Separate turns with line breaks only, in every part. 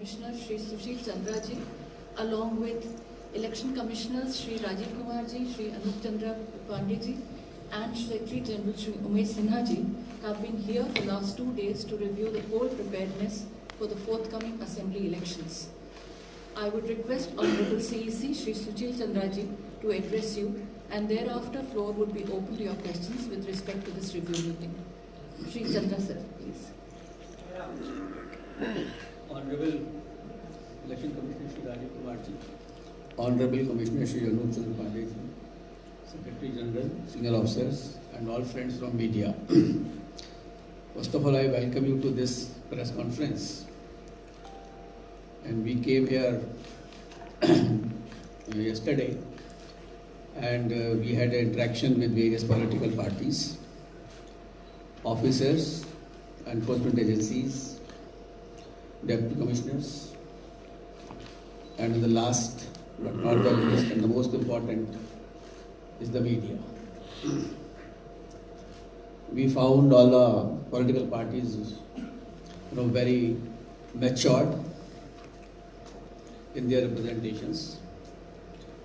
Commissioner Shri Sushil Chandra ji, along with Election Commissioners Shri Rajiv Kumar ji, Shri Anup Chandra Pandey ji, and Secretary General Shri Umesh Sinha ji have been here for the last 2 days to review the poll preparedness for the forthcoming assembly elections. I would request Honorable CEC Shri Sushil Chandra ji to address you, and thereafter floor would be open to your questions with respect to this review meeting. Shri Chandra sir, please.
Honorable Election Commissioner Shri Rajiv Kumar ji, Honorable Commissioner Shri Anup Chandra Pandey ji, Secretary General, senior officers, and all friends from media. First of all, I welcome you to this press conference. And we came here yesterday, and we had an interaction with various political parties, officers, enforcement agencies, deputy commissioners, and the last but not the least and the most important is the media. We found all the political parties very matured in their representations,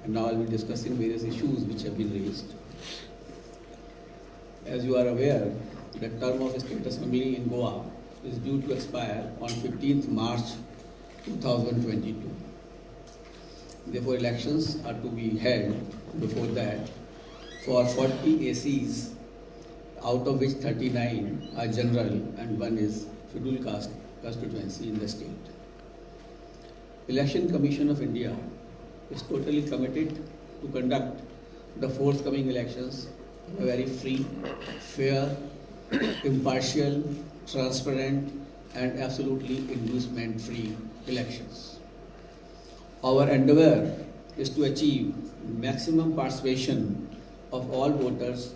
and now I will be discussing various issues which have been raised. As you are aware, the term of state assembly in Goa is due to expire on 15th March 2022. Therefore, elections are to be held before that for 40 ACs, out of which 39 are general and one is scheduled caste constituency in the state. Election Commission of India is totally committed to conduct the forthcoming elections in a very free, fair, impartial, transparent, and absolutely inducement-free elections. Our endeavor is to achieve maximum participation of all voters,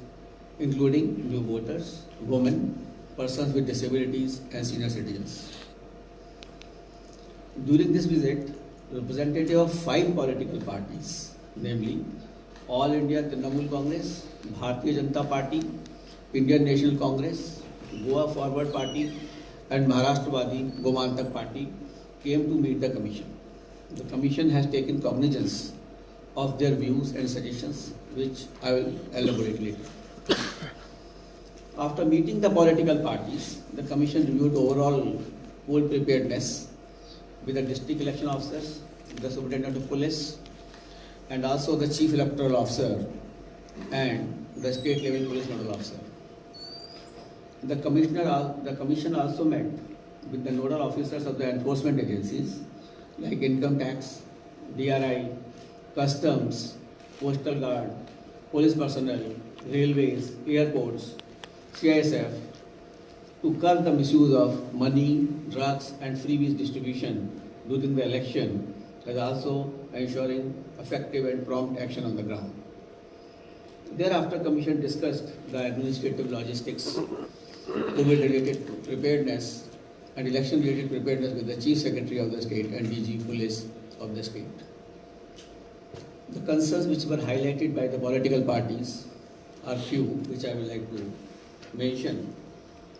including new voters, women, persons with disabilities, and senior citizens. During this visit, representatives of 5 political parties, namely All India Trinamool Congress, Bharatiya Janata Party, Indian National Congress, Goa Forward Party, and Maharashtrabadi Gomantak Party, came to meet the Commission. The Commission has taken cognizance of their views and suggestions, which I will elaborate later. After meeting the political parties, the Commission reviewed overall poll preparedness with the district election officers, the superintendent of police, and also the chief electoral officer and the state level police nodal officer. The commission also met with the nodal officers of the enforcement agencies like income tax, DRI, customs, postal guard, police personnel, railways, airports, CISF, to curb the misuse of money, drugs, and freebies distribution during the election, as also ensuring effective and prompt action on the ground. Thereafter, Commission discussed the administrative logistics, COVID-related preparedness, and election-related preparedness with the Chief Secretary of the state and DG Police of the state. The concerns which were highlighted by the political parties are few, which I would like to mention.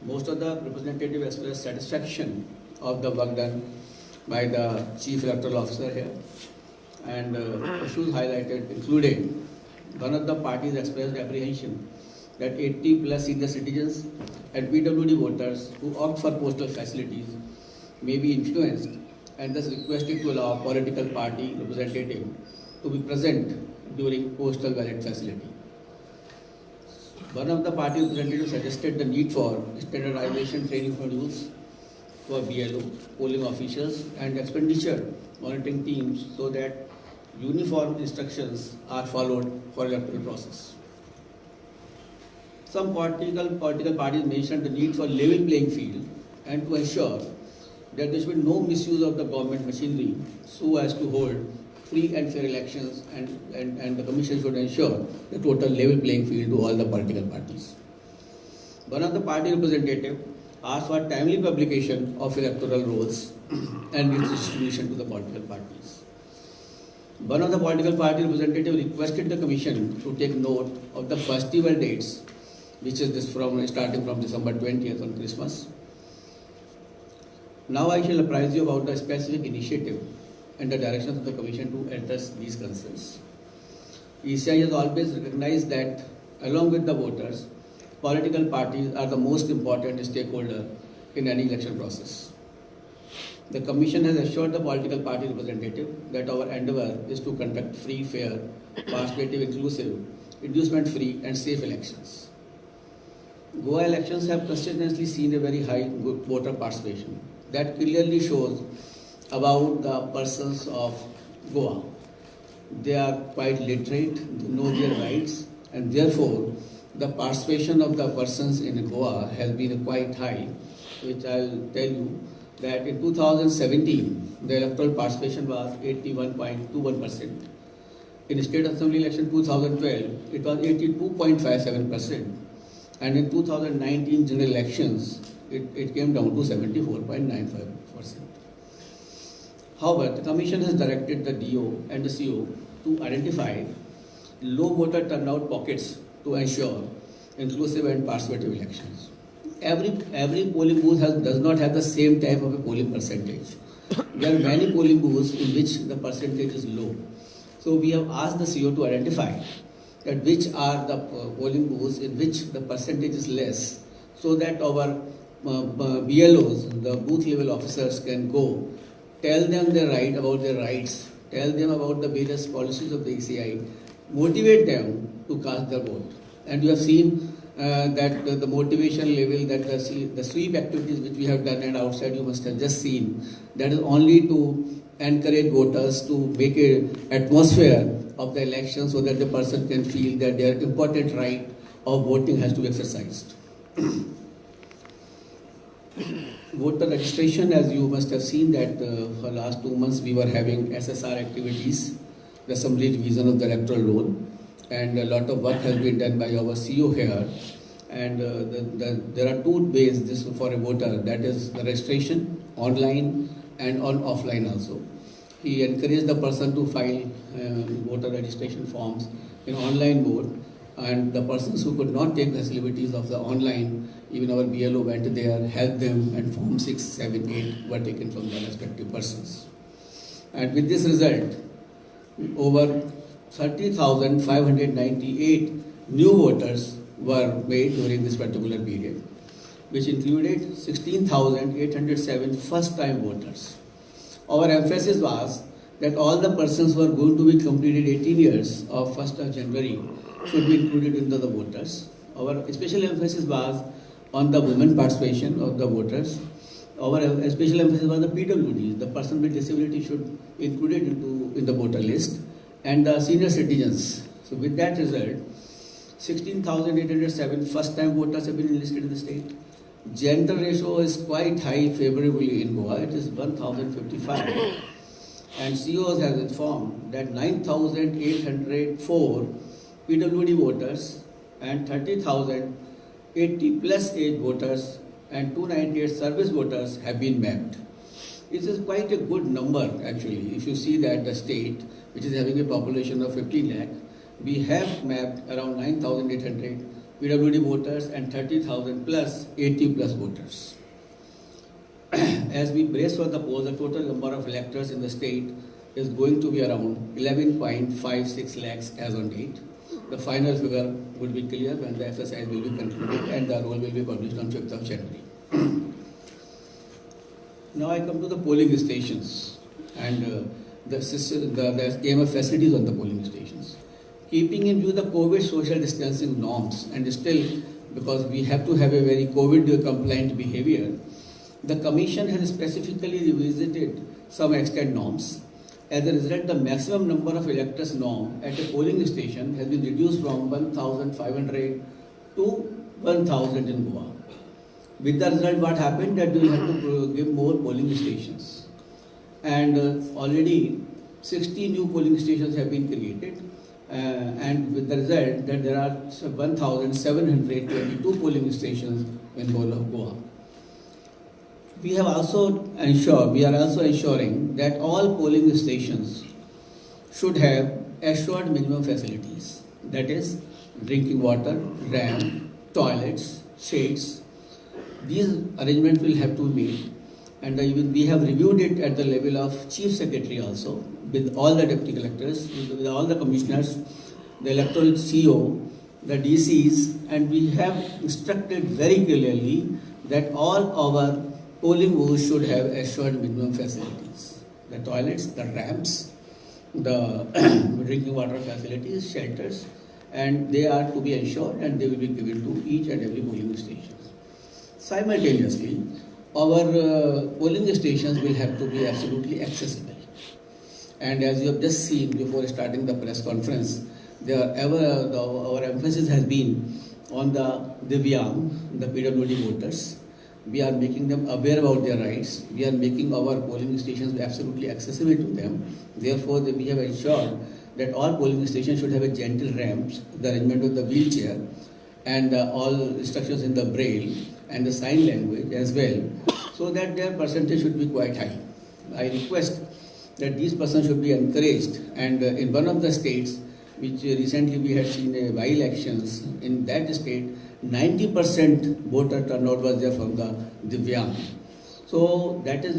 Most of the representatives expressed satisfaction of the work done by the Chief Electoral Officer here, and issues highlighted included one of the parties expressed apprehension that 80 plus senior citizens and PWD voters who opt for postal facilities may be influenced, and thus requested to allow political party representative to be present during postal ballot facility. One of the party representatives suggested the need for standardization training modules for BLO, polling officials, and expenditure monitoring teams so that uniform instructions are followed for electoral process. Some political parties mentioned the need for level playing field and to ensure that there should be no misuse of the government machinery so as to hold free and fair elections, and the Commission should ensure the total level playing field to all the political parties. One of the party representatives asked for timely publication of electoral rolls and its distribution to the political parties. One of the political party representatives requested the Commission to take note of the festival dates, which is starting from December 20th on Christmas, Now I shall apprise you about the specific initiative and the directions of the Commission to address these concerns. ECI has always recognized that, along with the voters, political parties are the most important stakeholder in any election process. The Commission has assured the political party representative that our endeavour is to conduct free, fair, participative, inclusive, inducement-free and safe elections. Goa elections have consistently seen a very high voter participation. That clearly shows about the persons of Goa. They are quite literate, they know their rights, and therefore the participation of the persons in Goa has been quite high, which I will tell you that in 2017 the electoral participation was 81.21%. In State Assembly election 2012 it was 82.57%, and in 2019 general elections it came down to 74.95%. However, the Commission has directed the DO and the CO to identify low voter turnout pockets to ensure inclusive and participative elections. Every polling booth does not have the same type of a polling percentage. There are many polling booths in which the percentage is low. So we have asked the CO to identify that which are the polling booths in which the percentage is less, so that our BLOs, the booth level officers, can go, tell them about their rights, tell them about the various policies of the ECI, motivate them to cast their vote. And you have seen that the motivation level, that the sweep activities which we have done, and outside you must have just seen, that is only to encourage voters to make an atmosphere of the election so that the person can feel that their important right of voting has to be exercised. Voter registration, as you must have seen that for last 2 months we were having SSR activities, the summary revision of the electoral roll, and a lot of work has been done by our CO here. And there are two ways this for a voter, that is the registration online and offline also. He encouraged the person to file voter registration forms in online mode, and the persons who could not take the facilities of the online, even our BLO went there, helped them, and Form 6, 7, 8 were taken from the respective persons. And with this result, over 30,598 new voters were made during this particular period, which included 16,807 first-time voters. Our emphasis was that all the persons who are going to be completed 18 years of 1st of January should be included into the voters. Our special emphasis was on the women participation of the voters. Our special emphasis was the PWDs, the person with disability should be included in the voter list, and the senior citizens. So with that result, 16,807 first-time voters have been enlisted in the state. Gender ratio is quite high favorably in Goa, it is 1,055. And COs has informed that 9,804 PWD voters and 30,080 plus age voters and 298 service voters have been mapped. It is quite a good number actually. If you see that the state, which is having a population of 15 lakh, we have mapped around 9,800 PWD voters and 30,000 plus 80 plus voters. As we brace for the polls, the total number of electors in the state is going to be around 11.56 lakhs as on date. The final figure will be clear when the exercise will be concluded and the roll will be published on 5th of January. Now I come to the polling stations and the AMF facilities on the polling stations. Keeping in view the COVID social distancing norms, and still because we have to have a very COVID compliant behavior, the Commission has specifically revisited some extent norms. As a result, the maximum number of electors norm at a polling station has been reduced from 1,500 to 1,000 in Goa. With the result, what happened that we will have to give more polling stations. And already 60 new polling stations have been created. And with the result that there are 1,722 polling stations in whole of Goa. We are also ensuring that all polling stations should have assured minimum facilities, that is drinking water, ramp, toilets, shades. These arrangements will have to be made, and even we have reviewed it at the level of Chief Secretary also, with all the deputy collectors, with all the commissioners, the electoral CO, the DCs, and we have instructed very clearly that all our polling booths should have assured minimum facilities. The toilets, the ramps, the drinking water facilities, shelters, and they are to be ensured and they will be given to each and every polling station. Simultaneously, our polling stations will have to be absolutely accessible. And as you have just seen before starting the press conference, our emphasis has been on the Divyang, the PWD voters. We are making them aware about their rights. We are making our polling stations absolutely accessible to them. Therefore, we have ensured that all polling stations should have a gentle ramps, the arrangement of the wheelchair, and all instructions in the braille and the sign language as well, so that their percentage should be quite high. I request that these persons should be encouraged, and in one of the states, which recently we had seen by-elections, in that state, 90% voter turnout was there from the Divyang. So that is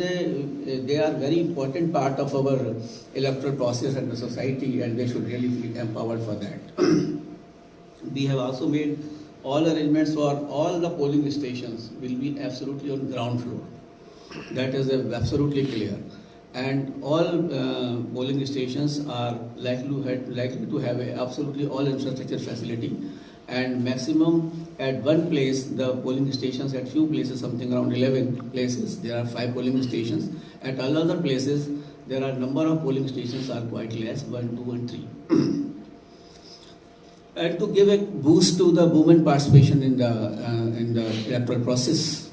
they are very important part of our electoral process and the society, and they should really feel empowered for that. We have also made all arrangements for all the polling stations will be absolutely on ground floor. That is absolutely clear. And all polling stations are likely to have absolutely all infrastructure facility, and maximum at one place, the polling stations at few places, something around 11 places, there are 5 polling stations. At all other places, there are number of polling stations are quite less, 1, 2 and 3. And to give a boost to the women participation in the electoral process,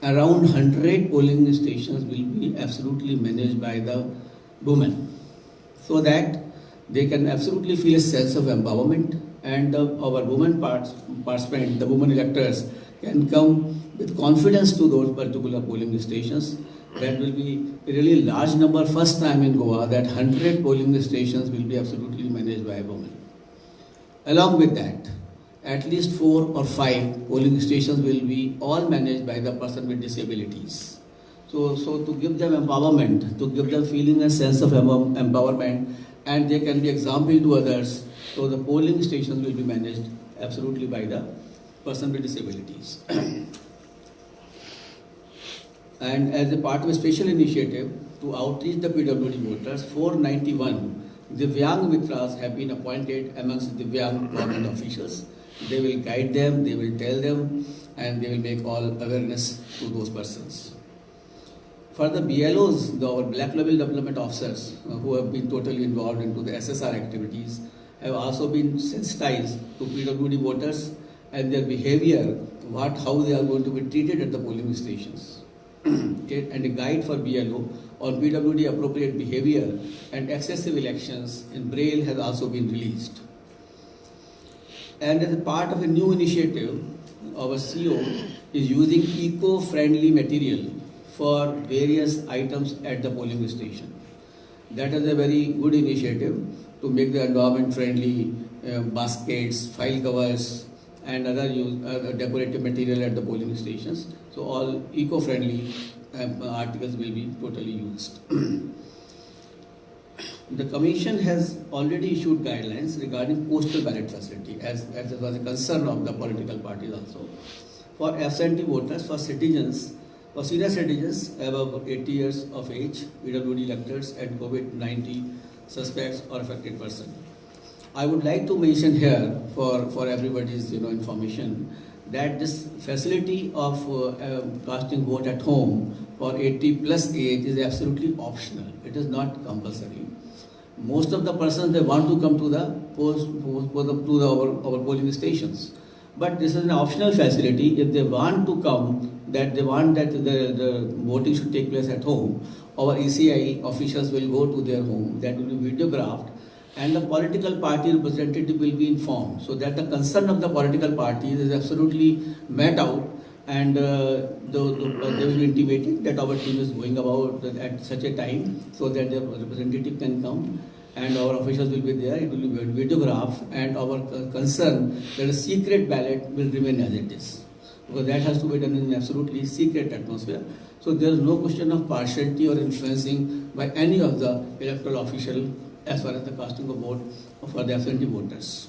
around 100 polling stations will be absolutely managed by the women, so that they can absolutely feel a sense of empowerment, and our women participants, the women electors, can come with confidence to those particular polling stations. That will be a really large number, first time in Goa that 100 polling stations will be absolutely managed by women. Along with that, at least 4 or 5 polling stations will be all managed by the person with disabilities. So to give them empowerment, to give them feeling a sense of empowerment, and they can be example to others. So the polling stations will be managed absolutely by the person with disabilities. And as a part of a special initiative to outreach the PWD voters, 491 Divyang Mitras have been appointed amongst the Divyang government officials. They will guide them, they will tell them, and they will make all awareness to those persons. For the BLOs, our Black Level Development Officers, who have been totally involved into the SSR activities, have also been sensitized to PWD voters and their behavior, how they are going to be treated at the polling stations. Okay, and a guide for BLO on PWD appropriate behavior and excessive elections in Braille has also been released. And as a part of a new initiative, our CO is using eco-friendly material for various items at the polling station. That is a very good initiative to make the environment friendly, baskets, file covers, and other decorative material at the polling stations. So all eco-friendly articles will be totally used. The Commission has already issued guidelines regarding postal ballot facility, as it was a concern of the political parties also. For absentee voters, for citizens, for senior citizens above 80 years of age, PWD electors, and COVID-19 suspects or affected person. I would like to mention here for everybody's information that this facility of casting vote at home for 80 plus age is absolutely optional. It is not compulsory. Most of the persons, they want to come to the our polling stations, but this is an optional facility. If they want to come, that they want that the voting should take place at home, our ECI officials will go to their home. That will be videographed, and the political party representative will be informed, so that the concern of the political parties is absolutely met out, and they will be intimated that our team is going about at such a time, so that the representative can come and our officials will be there. It will be videographed, and our concern that a secret ballot will remain as it is, because that has to be done in an absolutely secret atmosphere. So there is no question of partiality or influencing by any of the electoral official as far as the casting of vote for the absentee voters.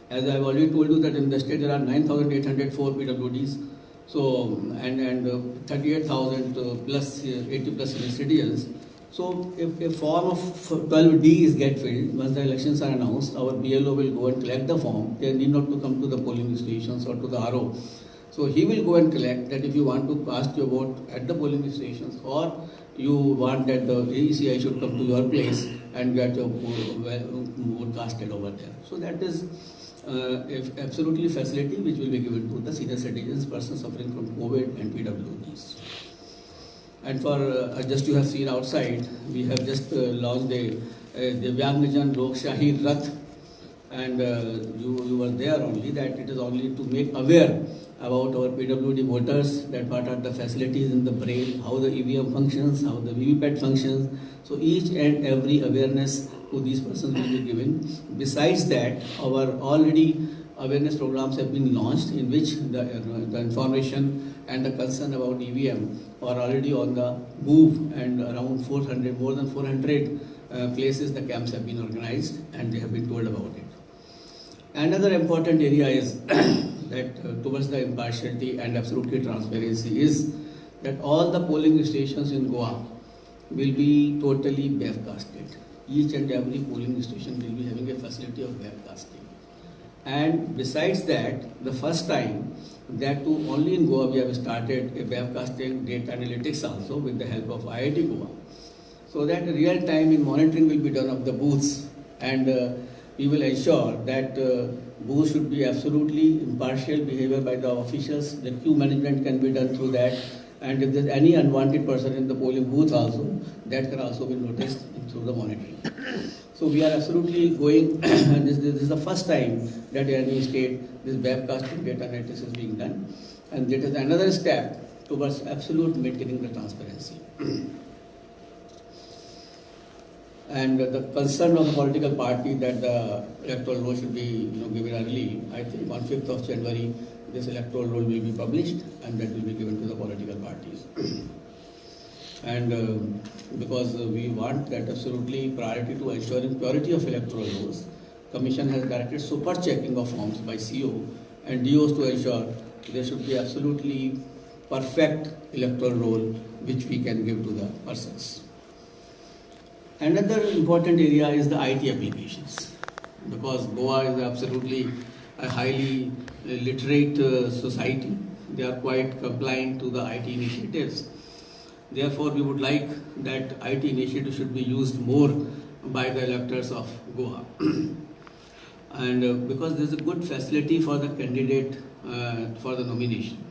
As I have already told you that in the state there are 9,804 PWDs, so and 38,000 plus 80 plus senior citizens. So if a form of 12D is get filled, once the elections are announced, our BLO will go and collect the form. They need not to come to the polling stations or to the RO. So he will go and collect that if you want to cast your vote at the polling stations, or you want that the AECI should come to your place and get your vote casted over there. So that is absolutely facility which will be given to the senior citizens, persons suffering from COVID and PWDs. And for just you have seen outside, we have just launched a Divyangjan Lokshahi Rath, and you were there only, that it is only to make aware about our PWD voters, that what are the facilities in the brain, how the EVM functions, how the VVPAT functions. So each and every awareness to these persons will be given. Besides that, our already awareness programs have been launched, in which the information and the concern about EVM are already on the move, and around 400, more than 400 places the camps have been organized and they have been told about it. Another important area is that towards the impartiality and absolutely transparency is that all the polling stations in Goa will be totally webcasted. Each and every polling station will be having a facility of webcasting. And besides that, the first time that too only in Goa we have started a webcasting data analytics also with the help of IIT Goa. So that real time in monitoring will be done of the booths, and we will ensure that booths should be absolutely impartial behavior by the officials. The queue management can be done through that, and if there is any unwanted person in the polling booth also, that can also be noticed through the monitoring. So we are absolutely going, and this is the first time that in any state this webcasting data analytics is being done, and that is another step towards absolute maintaining the transparency. And the concern of the political party that the electoral roll should be given early. I think on 5th of January this electoral roll will be published, and that will be given to the political parties. And because we want that absolutely priority to ensuring purity of electoral rolls, Commission has directed super checking of forms by CO and DOs to ensure there should be absolutely perfect electoral roll which we can give to the persons. Another important area is the IT applications, because Goa is absolutely a highly literate society. They are quite compliant to the IT initiatives. Therefore, we would like that IT initiative should be used more by the electors of Goa. And because there is a good facility for the candidate for the nomination.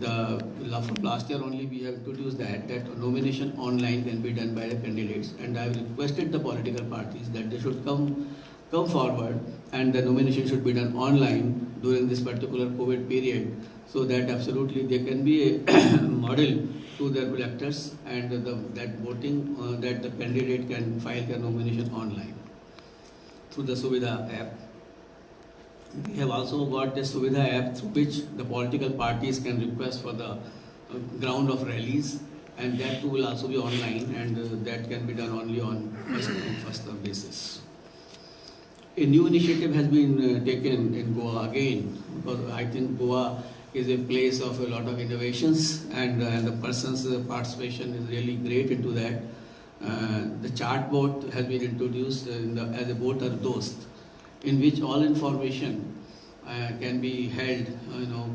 From last year only we have introduced that nomination online can be done by the candidates, and I have requested the political parties that they should come forward, and the nomination should be done online during this particular COVID period, so that absolutely they can be a model to their electors, and that voting that the candidate can file their nomination online through the Suvidha app. We have also got the Suvidha app through which the political parties can request for the ground of rallies, and that too will also be online, and that can be done only on first come basis. A new initiative has been taken in Goa again, because I think Goa is a place of a lot of innovations, and the person's participation is really great into that. The chatbot has been introduced as a voter dost, in which all information can be held,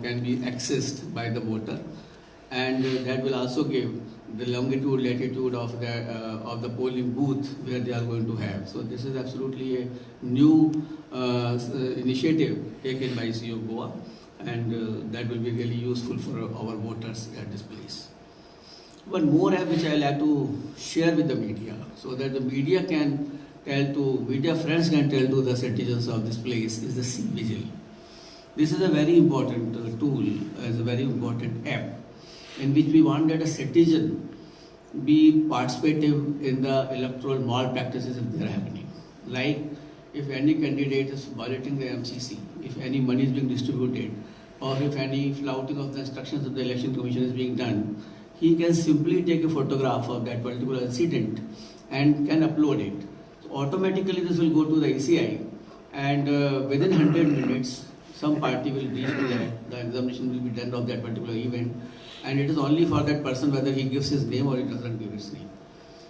can be accessed by the voter, and that will also give the longitude, latitude of the polling booth where they are going to have. So this is absolutely a new initiative taken by CO Goa, and that will be really useful for our voters at this place. One more app which I like to share with the media, so that the media can media friends can tell to the citizens of this place, is the C-Vigil. This is a very important tool, as a very important app, in which we want that a citizen be participative in the electoral malpractices if they are happening. Like if any candidate is violating the MCC, if any money is being distributed, or if any flouting of the instructions of the election commission is being done, he can simply take a photograph of that particular incident and can upload it. So automatically this will go to the ECI, and within 100 minutes some party will reach to that, the examination will be done of that particular event, and it is only for that person whether he gives his name or he doesn't give his name.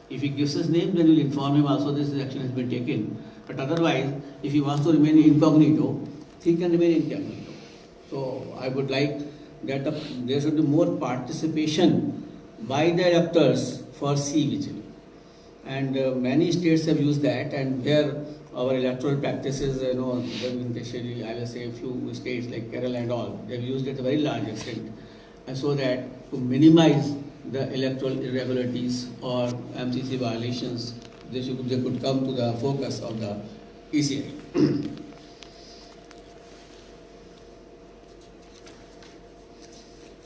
If he gives his name, then we'll inform him also this action has been taken. But otherwise, if he wants to remain incognito, he can remain incognito. So I would like that there should be more participation by the electors for C-Vigil. And many states have used that, and where our electoral practices, I will say a few states like Kerala and all, they've used it to a very large extent. And so that to minimize the electoral irregularities or MCC violations, they could come to the focus of the ECI.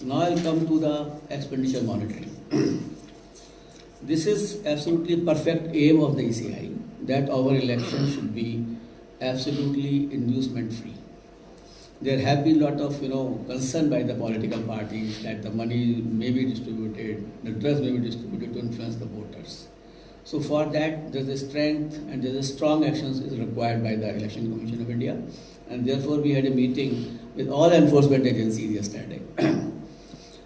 Now I'll come to the expenditure monitoring. This is absolutely perfect aim of the ECI, that our election should be absolutely inducement free. There have been a lot of concern by the political parties that the money may be distributed, the drugs may be distributed to influence the voters. So for that, there's a strength and there's a strong actions is required by the Election Commission of India, and therefore we had a meeting with all enforcement agencies yesterday.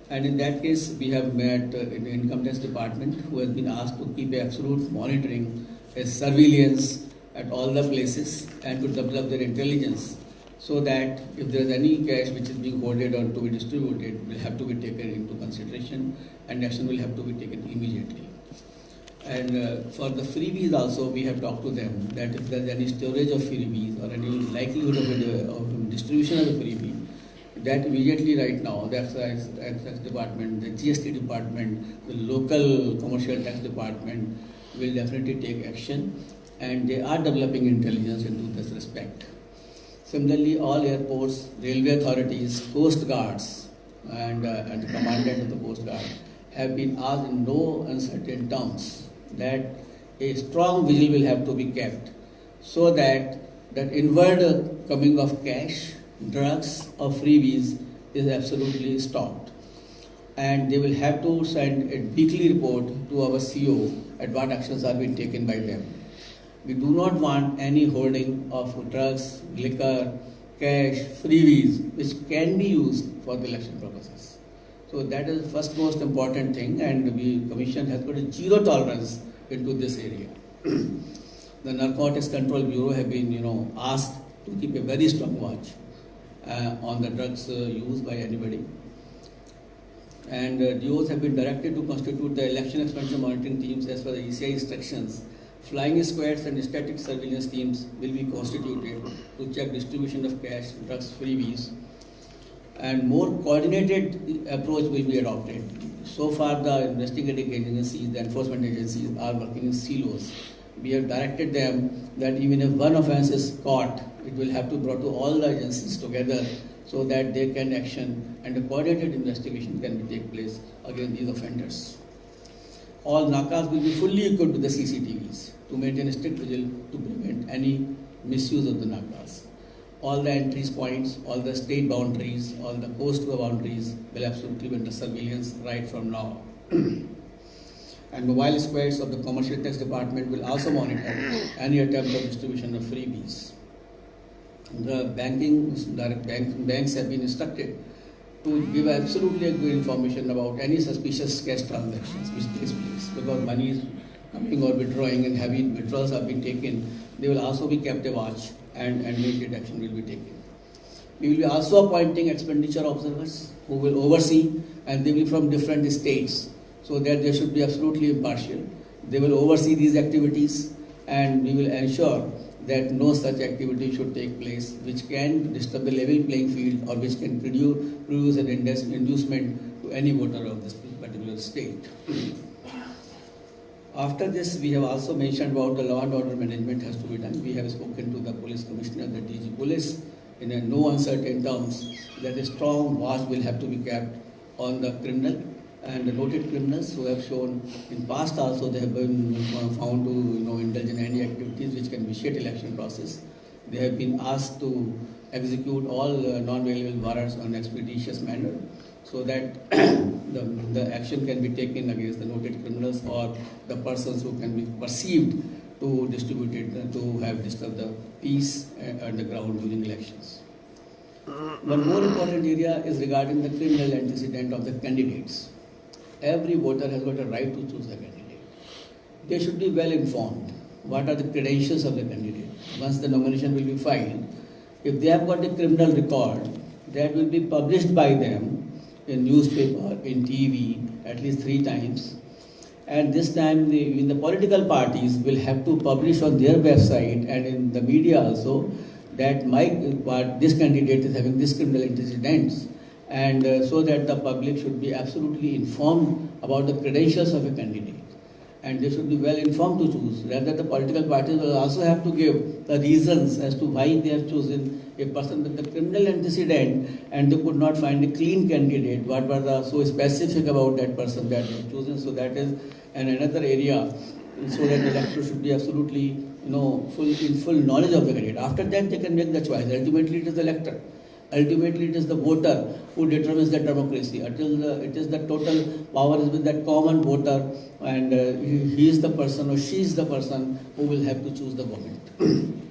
And in that case, we have met in the Income Tax Department, who has been asked to keep absolute monitoring, surveillance at all the places, and to develop their intelligence, so that if there is any cash which is being hoarded or to be distributed, will have to be taken into consideration, and action will have to be taken immediately. And for the freebies also, we have talked to them that if there is any storage of freebies or any likelihood of distribution of a freebie, that immediately right now, the excise tax department, the GST department, the local commercial tax department will definitely take action, and they are developing intelligence into this respect. Similarly, all airports, railway authorities, coast guards, and the commandant of the coast guard have been asked in no uncertain terms that a strong vigil will have to be kept, so that inward coming of cash, drugs or freebies is absolutely stopped. And they will have to send a weekly report to our CO at what actions are being taken by them. We do not want any hoarding of drugs, liquor, cash, freebies, which can be used for the election purposes. So that is the first most important thing, and the Commission has put a zero tolerance into this area. The Narcotics Control Bureau have been asked to keep a very strong watch on the drugs used by anybody. And DOs have been directed to constitute the election expenditure monitoring teams as per the ECI instructions. Flying squads and static surveillance teams will be constituted to check distribution of cash, drugs, freebies, and more coordinated approach will be adopted. So far, the investigating agencies, the enforcement agencies are working in silos. We have directed them that even if one offence is caught, it will have to be brought to all the agencies together so that they can action and a coordinated investigation can take place against these offenders. All nakas will be fully equipped with the CCTVs to maintain strict vigil to prevent any misuse of the nakas. All the entry points, all the state boundaries, all the coast boundaries will absolutely be under surveillance right from now. And mobile squads of the Commercial Tax Department will also monitor any attempt of distribution of freebies. The banks have been instructed to give absolutely good information about any suspicious cash transactions which takes place, because money is coming or withdrawing and heavy withdrawals have been taken. They will also be kept a watch and immediate action will be taken. We will be also appointing expenditure observers who will oversee, and they will be from different states, so that they should be absolutely impartial. They will oversee these activities, and we will ensure that no such activity should take place which can disturb the level playing field or which can produce an inducement to any voter of this particular state. After this, we have also mentioned about the law and order management has to be done. We have spoken to the police commissioner, the DG police, in a no uncertain terms that a strong watch will have to be kept on the criminal and the noted criminals who have shown in past also they have been found to indulge in any activities which can vitiate election process. They have been asked to execute all non-bailable warrants on expeditious manner, so that the action can be taken against the noted criminals or the persons who can be perceived to distribute it, to have disturbed the peace on the ground during elections. One more important area is regarding the criminal antecedent of the candidates. Every voter has got a right to choose the candidate. They should be well informed. What are the credentials of the candidate? Once the nomination will be filed, if they have got a criminal record, that will be published by them in newspaper, in TV, at least 3 times. And this time, the political parties will have to publish on their website and in the media also that this candidate is having this criminal antecedents, and so that the public should be absolutely informed about the credentials of a candidate, and they should be well informed to choose. Rather, the political parties will also have to give the reasons as to why they have chosen a person with the criminal antecedent, and they could not find a clean candidate. What were so specific about that person that they have chosen? So that is another area, so that the elector should be absolutely in full knowledge of the candidate. After that, they can make the choice. Ultimately, it is the elector. Ultimately, it is the voter who determines the democracy. It is the total power is with that common voter, and he is the person or she is the person who will have to choose the government.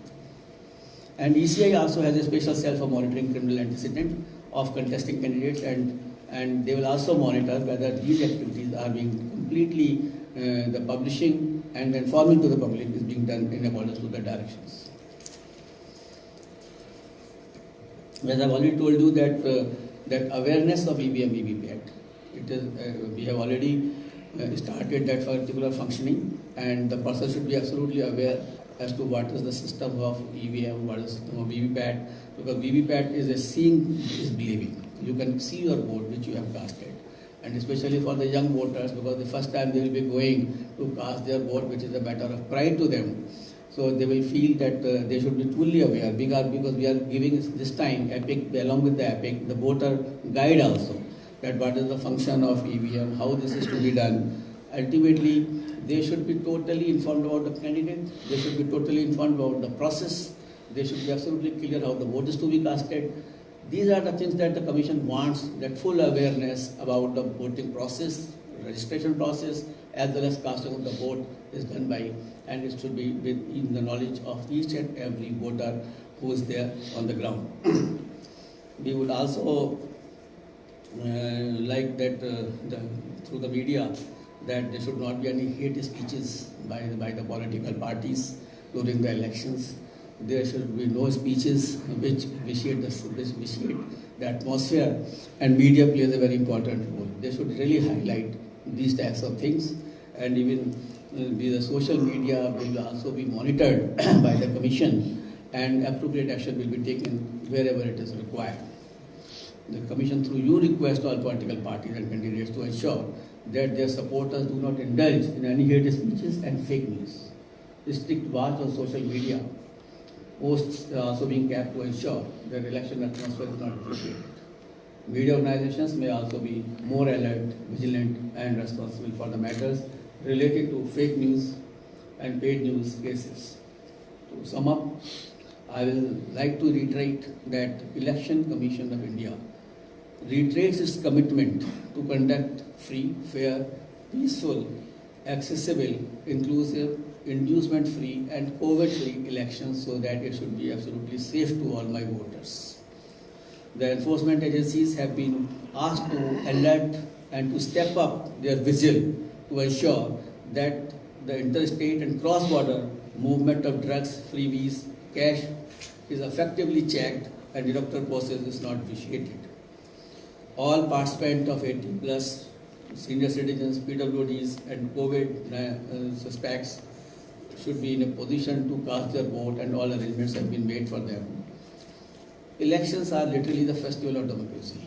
And ECI also has a special cell for monitoring criminal antecedent of contesting candidates, and they will also monitor whether these activities are being completely the publishing and informing to the public is being done in accordance with the directions. As I've already told you that awareness of EVM, VVPAT, we have already started that particular functioning, and the person should be absolutely aware as to what is the system of EVM, what is the system of VVPAT, because VVPAT is a seeing is believing. You can see your vote which you have casted, and especially for the young voters, because the first time they will be going to cast their vote, which is a matter of pride to them. So they will feel that they should be fully aware, because we are giving this time EPIC, along with the EPIC, the voter guide also, that what is the function of EVM, how this is to be done. Ultimately, they should be totally informed about the candidate, they should be totally informed about the process, they should be absolutely clear how the vote is to be casted. These are the things that the Commission wants, that full awareness about the voting process, registration process, as well as casting of the vote is done by, and it should be in the knowledge of each and every voter who is there on the ground. We would also like that through the media, that there should not be any hate speeches by the political parties during the elections. There should be no speeches which vitiate the atmosphere, and media plays a very important role. They should really highlight these types of things, and even the social media will also be monitored by the Commission, and appropriate action will be taken wherever it is required. The Commission, through you, request all political parties and candidates to ensure that their supporters do not indulge in any hate speeches and fake news. Strict watch on social media. Posts are also being kept to ensure that election atmosphere is not vitiated. Media organizations may also be more alert, vigilant, and responsible for the matters related to fake news and paid news cases. To sum up, I will like to reiterate that Election Commission of India reiterates its commitment to conduct free, fair, peaceful, accessible, inclusive, inducement-free and COVID-free elections, so that it should be absolutely safe to all my voters. The enforcement agencies have been asked to alert and to step up their vigil to ensure that the interstate and cross-border movement of drugs, freebies, cash is effectively checked and the electoral process is not vitiated. All participants of 80 plus, senior citizens, PWDs and COVID suspects should be in a position to cast their vote, and all arrangements have been made for them. Elections are literally the festival of democracy.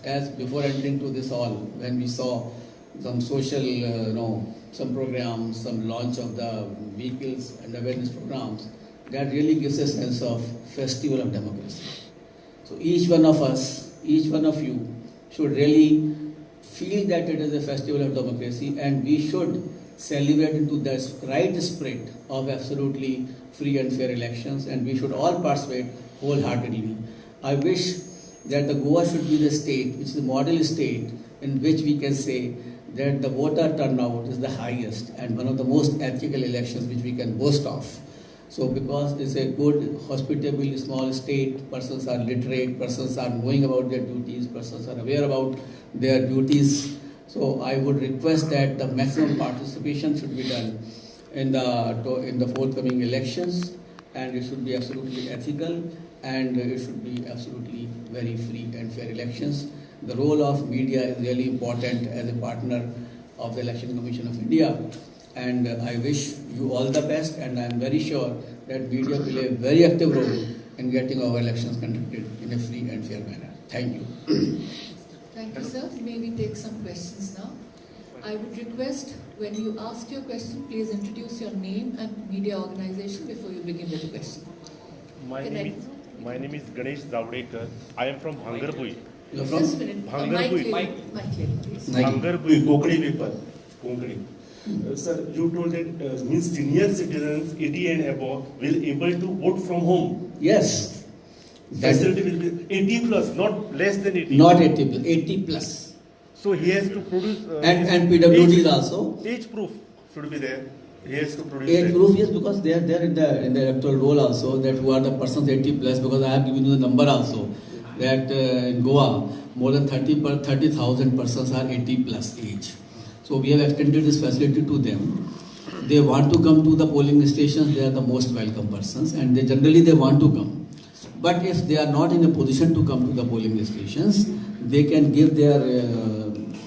As before entering to this hall, when we saw some social, some programs, some launch of the vehicles and awareness programs, that really gives a sense of festival of democracy. So each one of us, each one of you should really feel that it is a festival of democracy, and we should celebrate into the right spirit of absolutely free and fair elections, and we should all participate wholeheartedly. I wish that the Goa should be the state, which is the model state, in which we can say that the voter turnout is the highest and one of the most ethical elections which we can boast of. So because it's a good, hospitable, small state, persons are literate, persons are knowing about their duties, persons are aware about their duties. So I would request that the maximum participation should be done in the forthcoming elections, and it should be absolutely ethical, and it should be absolutely very free and fair elections. The role of media is really important as a partner of the Election Commission of India, and I wish you all the best, and I am very sure that media will play a very active role in getting our elections conducted in a free and fair manner. Thank you.
Thank you, sir. May we take some questions now? I would request, when you ask your question, please introduce your name and media organization before you begin with the question.
My name is Ganesh Zavdekar. I am from Bhangarpuri.
You're from?
Just a minute.
Bhangarpuri.
Mic clear, please.
Bhangarpuri, Kokri paper. Kokri. Sir, you told that means senior citizens 80 and above will able to vote from home.
Yes.
Facility will be 80 plus, not less than 80.
Not 80 plus, 80 plus.
So he has to produce.
And PWDs also.
Age proof should be there. He has to produce.
Age
that.
proof, yes, because they are there in the electoral roll also, that who are the persons 80 plus, because I have given you the number also, that in Goa, more than 30,000 persons are 80 plus age. So we have extended this facility to them. They want to come to the polling stations, they are the most welcome persons, and they generally want to come. But if they are not in a position to come to the polling stations, they can give their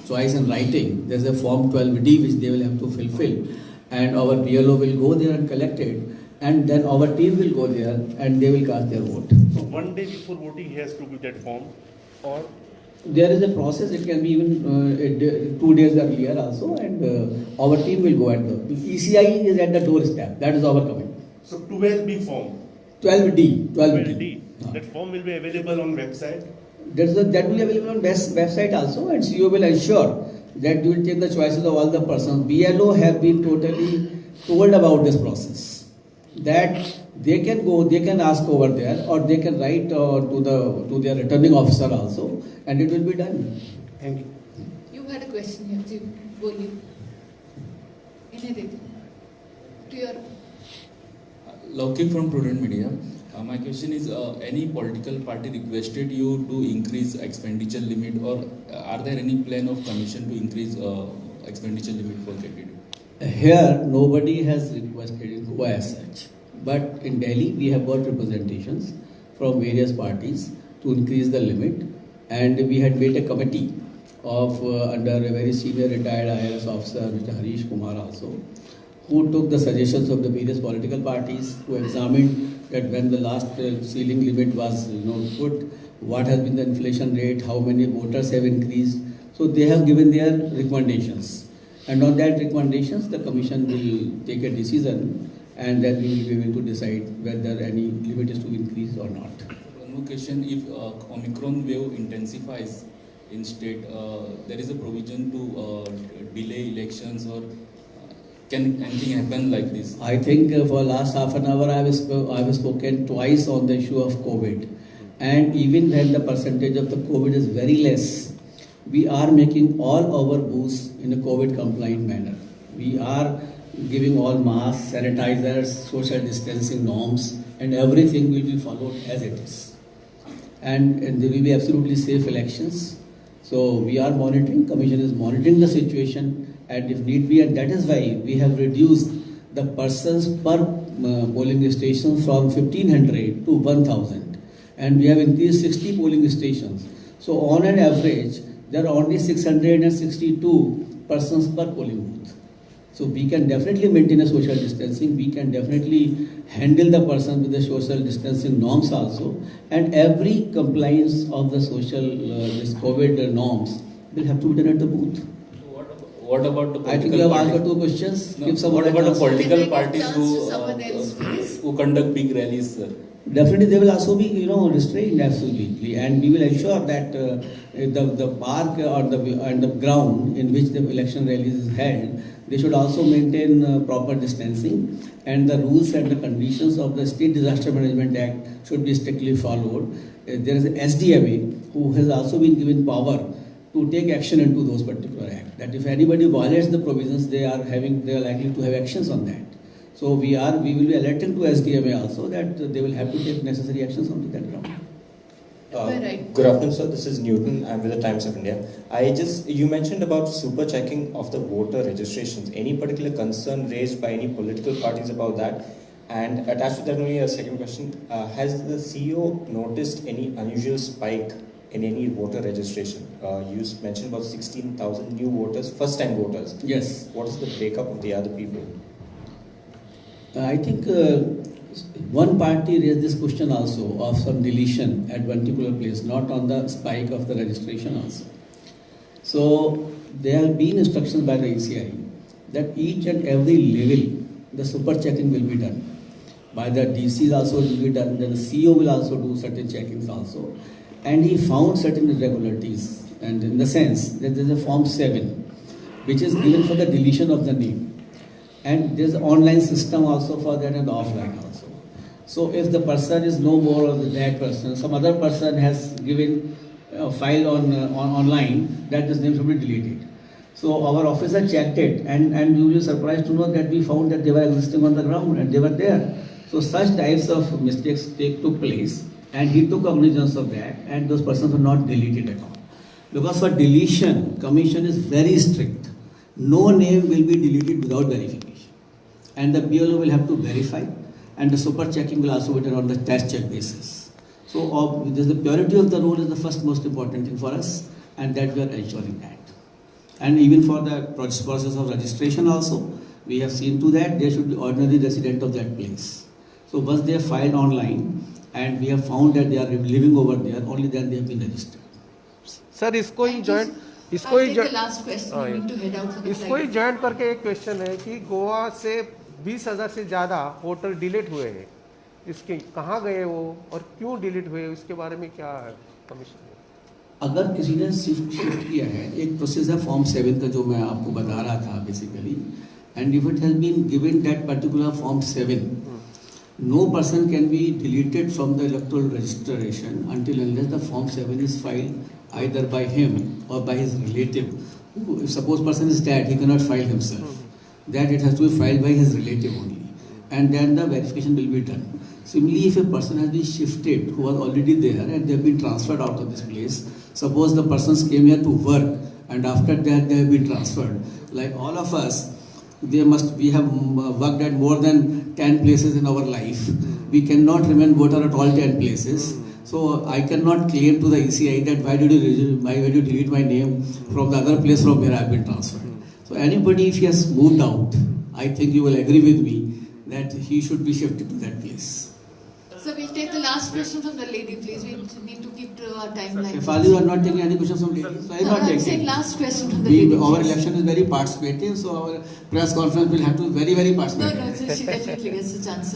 choice in writing. There's a form 12D which they will have to fulfill, and our PLO will go there and collect it, and then our team will go there and they will cast their vote.
So one day before voting, he has to give that form, or
There is a process. It can be even 2 days earlier also, and our team will go at the ECI is at the doorstep. That is our comment.
so 12B form.
12D.
12D. That form will be available on website.
That will be available on website also, and CEO will ensure that you will take the choices of all the persons. BLO have been totally told about this process, that they can go, they can ask over there, or they can write to their returning officer also, and it will be done.
Thank you.
You had a question here, Ji. Boliye. Inherit. To your
Loki from Prudent Media. My question is, any political party requested you to increase expenditure limit, or are there any plan of commission to increase expenditure limit for candidate?
Here, nobody has requested in Goa as such. But in Delhi, we have got representations from various parties to increase the limit. And we had made a committee of under a very senior retired IRS officer, Mr. Harish Kumar also, who took the suggestions of the various political parties, who examined that when the last ceiling limit was put, what has been the inflation rate, how many voters have increased. So they have given their recommendations. And on that recommendations, the commission will take a decision, and then we will be able to decide whether any limit is to increase or not.
One more question: if Omicron wave intensifies in state, there is a provision to delay elections, or can anything happen like this?
I think for last half an hour I have spoken twice on the issue of COVID, and even when the percentage of the COVID is very less, we are making all our booths in a COVID compliant manner. We are giving all masks, sanitizers, social distancing norms, and everything will be followed as it is. And there will be absolutely safe elections. So we are monitoring, Commission is monitoring the situation, and if need be, and that is why we have reduced the persons per polling station from 1500 to 1000, and we have increased 60 polling stations. So on an average, there are only 662 persons per polling booth. So we can definitely maintain a social distancing, we can definitely handle the person with the social distancing norms also, and every compliance of the social this COVID norms will have to be done at the booth.
What about the political
I think you have
party?
asked 2 questions.
No,
Give someone
what
a
about the
chance.
political
Can I give
parties
chance to someone else, please?
who conduct big rallies, sir?
Definitely they will also be restrained absolutely, and we will ensure that the park or the ground in which the election rally is held, they should also maintain proper distancing, and the rules and the conditions of the State Disaster Management Act should be strictly followed. there is a SDMA who has also been given power to take action into those particular acts. That if anybody violates the provisions, they are likely to have actions on that. So we will be alerting to SDMA also that they will have to take necessary actions on that ground.
Right.
Good afternoon, sir. This is Newton. I'm with the Times of India. You mentioned about super checking of the voter registrations. Any particular concern raised by any political parties about that? And attached to that, only a second question: has the CEO noticed any unusual spike in any voter registration? You mentioned about 16,000 new voters, first-time voters.
Yes.
What is the breakup of the other people?
I think one party raised this question also of some deletion at one particular place, not on the spike of the registration also. So there have been instructions by the ECI that each and every level the super checking will be done. By the DCs also will be done, then the CEO will also do certain checkings also. And he found certain irregularities, and in the sense that there is a Form 7 which is given for the deletion of the name. And there is an online system also for that and offline also. So if the person is no more or that person, some other person has given a file online, that his name should be deleted. So our officer checked it, and you will be surprised to know that we found that they were existing on the ground and they were there. So such types of mistakes took place, and he took cognizance of that, and those persons were not deleted at all. Because for deletion, Commission is very strict. No name will be deleted without verification. And the BLO will have to verify, and the super checking will also be done on the test check basis. So the purity of the role is the first most important thing for us, and that we are ensuring that. And even for the process of registration also, we have seen to that there should be ordinary resident of that place. So once they are filed online, and we have found that they are living over there, only then they have been registered.
Sir इसको ही
Thank you.
Joint
I'll take the last question. We need to head out for the
इसको ही
flight.
Joint करके एक question है कि गोवा से 20,000 से ज़्यादा voter delete हुए हैं, इसके कहाँ गए वो और क्यों डिलीट हुए, इसके बारे में क्या है कमीशन?
अगर किसी ने शिफ्ट किया है, एक प्रोसेस है फॉर्म 7 का जो मैं आपको बता रहा था basically, and if it has been given that particular form 7, no person can be deleted from the electoral registration until unless the form 7 is filed either by him or by his relative. If suppose person is dead, he cannot file himself. That it has to be filed by his relative only, and then the verification will be done. Similarly, if a person has been shifted who was already there and they have been transferred out of this place, suppose the persons came here to work and after that they have been transferred, like all of us, we have worked at more than 10 places in our life. We cannot remain voter at all 10 places. So I cannot claim to the ECI that why did you delete my name from the other place from where I have been transferred. So anybody, if he has moved out, I think you will agree with me that he should be shifted to that place.
So we'll take the last question from the lady, please. We need to keep to our timeline.
If you are not taking any questions from ladies, so I am not
I'm
taking.
saying last question from the lady.
Our
please.
election is very participative, so our press conference will have to be very, very
No,
participative.
no, she definitely gets the chance.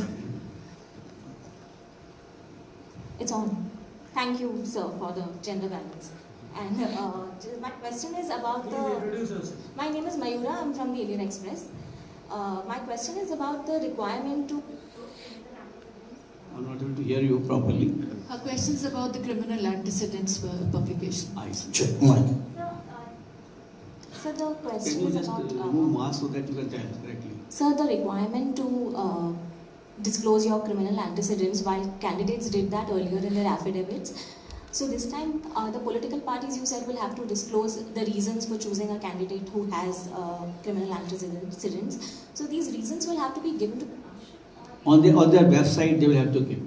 It's on. Thank you, sir, for the gender balance. And my question is about the... My name is Mayura, I'm from the Indian Express. My question is about the requirement to...
I'm not able to hear you properly.
Her question is about the criminal antecedents publication.
I see.
Check mic.
So the question
Can you
is
just
about...
remove mask so that you can tell correctly?
Sir, the requirement to disclose your criminal antecedents, while candidates did that earlier in their affidavits. So this time, the political parties, you said, will have to disclose the reasons for choosing a candidate who has criminal antecedents. So these reasons will have to be given to...
On their website, they will have to give.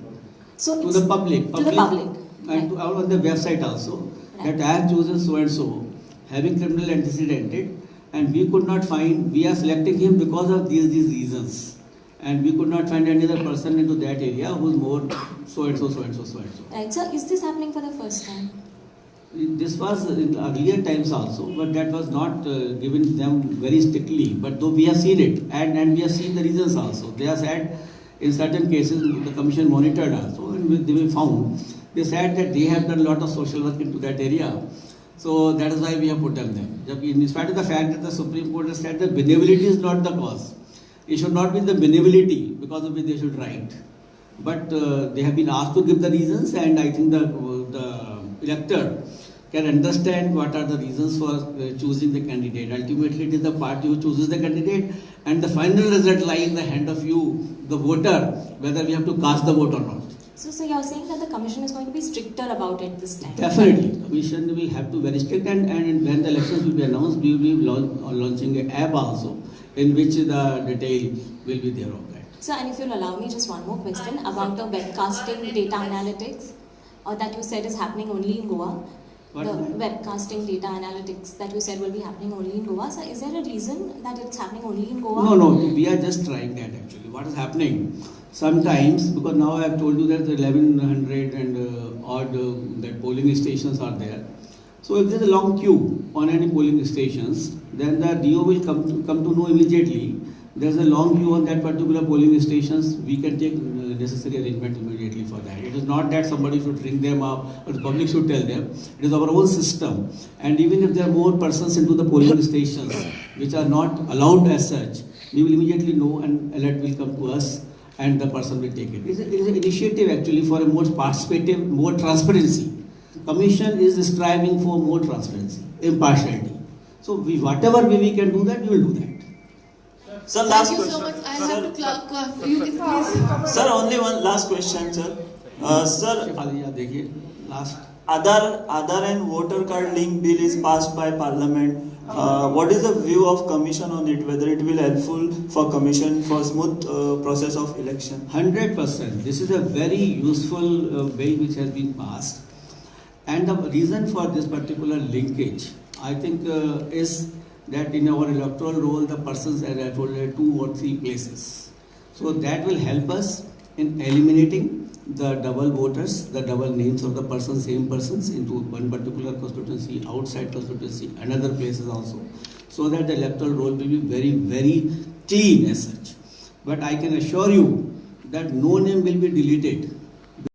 So
To
it's-
the public.
To the public.
And to, on the website also.
Right.
That I have chosen so and so, having criminal antecedent, and we could not find, we are selecting him because of these reasons. And we could not find any other person into that area who is more so and so, so and so, so and so.
Right, so is this happening for the first time?
This was in earlier times also, but that was not given them very strictly. But though we have seen it, and we have seen the reasons also. They are said in certain cases the commission monitored also, and they found. They said that they have done a lot of social work into that area. So that is why we have put them there. In spite of the fact that the Supreme Court has said that benevolity is not the cause. It should not be the benevolity because of which they should write. But they have been asked to give the reasons, and I think the elector can understand what are the reasons for choosing the candidate. Ultimately, it is the party who chooses the candidate, and the final result lies in the hand of you, the voter, whether we have to cast the vote or not.
So you're saying that the commission is going to be stricter about it this time?
Definitely, commission will have to be very strict, and when the elections will be announced, we will be launching an app also, in which the detail will be there of that.
So, and if you'll allow me just one more question about the webcasting data analytics that you said is happening only in Goa.
What?
The webcasting data analytics that you said will be happening only in Goa. So, is there a reason that it's happening only in Goa?
No, we are just trying that actually. What is happening? Sometimes, because now I have told you that 1100 and odd that polling stations are there. So if there is a long queue on any polling stations, then the DO will come to know immediately. There is a long queue on that particular polling stations. We can take necessary arrangement immediately for that. It is not that somebody should ring them up or the public should tell them. It is our own system. And even if there are more persons into the polling stations which are not allowed as such, we will immediately know and alert will come to us and the person will take it. It is an initiative actually for a more participative, more transparency. Commission is striving for more transparency, impartiality. So whatever way we can do that, we will do that.
Sir, last
Thank you so
question.
much. I have to clarify. You can please.
Sir, only one last question, sir. Sir,
Shefali ji देखिए last.
Aadhaar and voter card link bill is passed by Parliament. What is the view of Commission on it? Whether it will helpful for Commission for smooth process of election?
100%. This is a very useful bill which has been passed. And the reason for this particular linkage, I think, is that in our electoral roll, the persons, as I told you, 2 or 3 places. So that will help us in eliminating the double voters, the double names of the persons, same persons into one particular constituency, outside constituency, another places also. So that the electoral roll will be very, very clean as such. But I can assure you that no name will be deleted